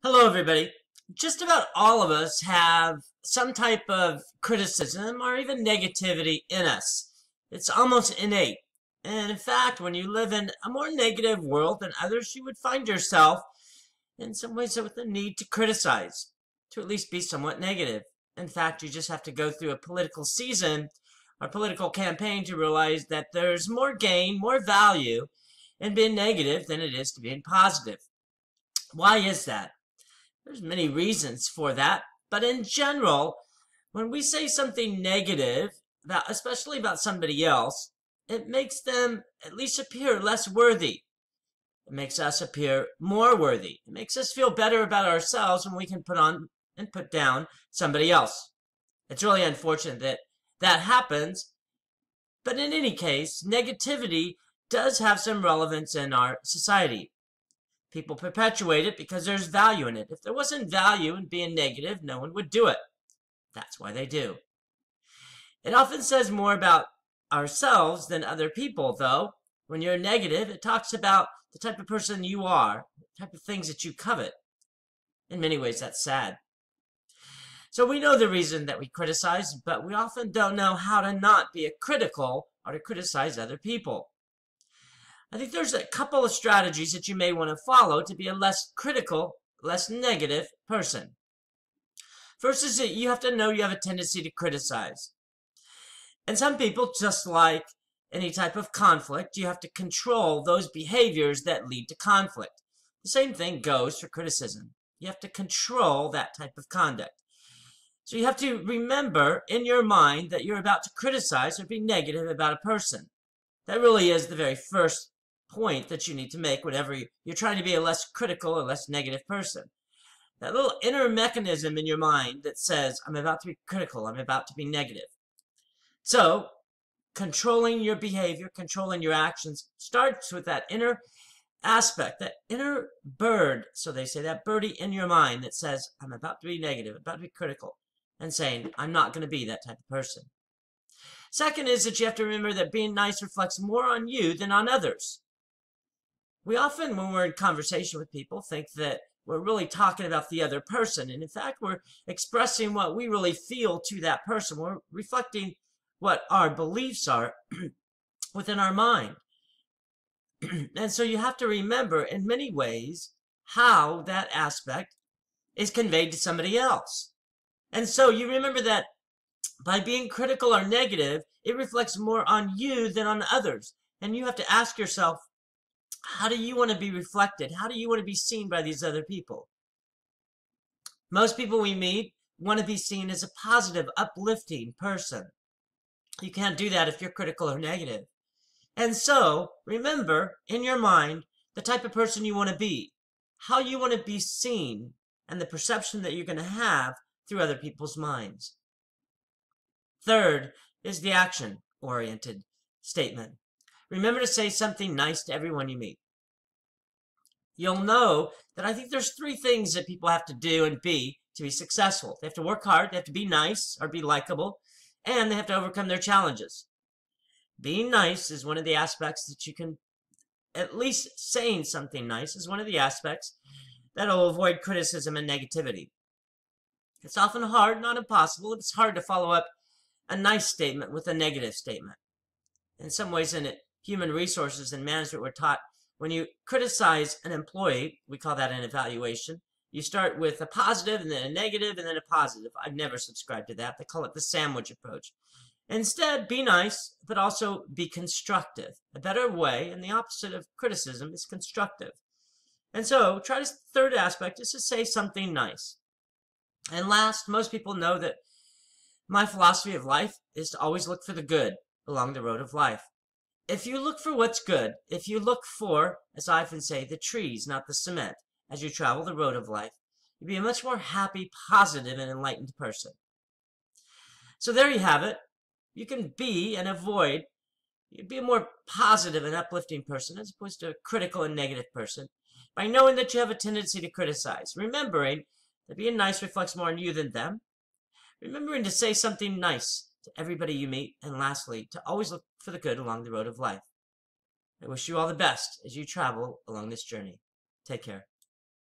Hello, everybody. Just about all of us have some type of criticism or even negativity in us. It's almost innate. And in fact, when you live in a more negative world than others, you would find yourself in some ways with the need to criticize, to at least be somewhat negative. In fact, you just have to go through a political season or political campaign to realize that there's more gain, more value in being negative than it is to being positive. Why is that? There's many reasons for that, but in general, when we say something negative, especially about somebody else, it makes them at least appear less worthy. It makes us appear more worthy. It makes us feel better about ourselves when we can put on and put down somebody else. It's really unfortunate that that happens, but in any case, negativity does have some relevance in our society. People perpetuate it because there's value in it. If there wasn't value in being negative, no one would do it. That's why they do. It often says more about ourselves than other people, though. When you're negative, it talks about the type of person you are, the type of things that you covet. In many ways, that's sad. So we know the reason that we criticize, but we often don't know how to not be critical or to criticize other people. I think there's a couple of strategies that you may want to follow to be a less critical, less negative person. First is that you have to know you have a tendency to criticize. And some people, just like any type of conflict, you have to control those behaviors that lead to conflict. The same thing goes for criticism. You have to control that type of conduct. So you have to remember in your mind that you're about to criticize or be negative about a person. That really is the very first point that you need to make whenever you're trying to be a less critical or less negative person. That little inner mechanism in your mind that says, I'm about to be critical, I'm about to be negative. So, controlling your behavior, controlling your actions, starts with that inner aspect, that inner bird, so they say, that birdie in your mind that says, I'm about to be negative, about to be critical, and saying, I'm not going to be that type of person. Second is that you have to remember that being nice reflects more on you than on others. We often, when we're in conversation with people, think that we're really talking about the other person. And in fact, we're expressing what we really feel to that person. We're reflecting what our beliefs are within our mind. And so you have to remember, in many ways, how that aspect is conveyed to somebody else. And so you remember that by being critical or negative, it reflects more on you than on others. And you have to ask yourself, how do you want to be reflected? How do you want to be seen by these other people? Most people we meet want to be seen as a positive, uplifting person. You can't do that if you're critical or negative. And so, remember in your mind the type of person you want to be, how you want to be seen, and the perception that you're going to have through other people's minds. Third is the action-oriented statement. Remember to say something nice to everyone you meet. You'll know that I think there's three things that people have to do and be to be successful. They have to work hard, they have to be nice or be likable, and they have to overcome their challenges. Being nice is one of the aspects that you can, at least saying something nice is one of the aspects that'll avoid criticism and negativity. It's often hard, not impossible. It's hard to follow up a nice statement with a negative statement. In some ways, in human resources and management, we're taught when you criticize an employee, we call that an evaluation. You start with a positive and then a negative and then a positive. I've never subscribed to that. They call it the sandwich approach. Instead, be nice, but also be constructive. A better way, and the opposite of criticism, is constructive. And so, third aspect is to say something nice. And last, most people know that my philosophy of life is to always look for the good along the road of life. If you look for what's good, if you look for, as I often say, the trees, not the cement, as you travel the road of life, you'll be a much more happy, positive, and enlightened person. So there you have it. You can be and avoid, you be a more positive and uplifting person as opposed to a critical and negative person by knowing that you have a tendency to criticize, remembering that being nice reflects more on you than them, remembering to say something nice to everybody you meet, and lastly, to always look for the good along the road of life. I wish you all the best as you travel along this journey. Take care.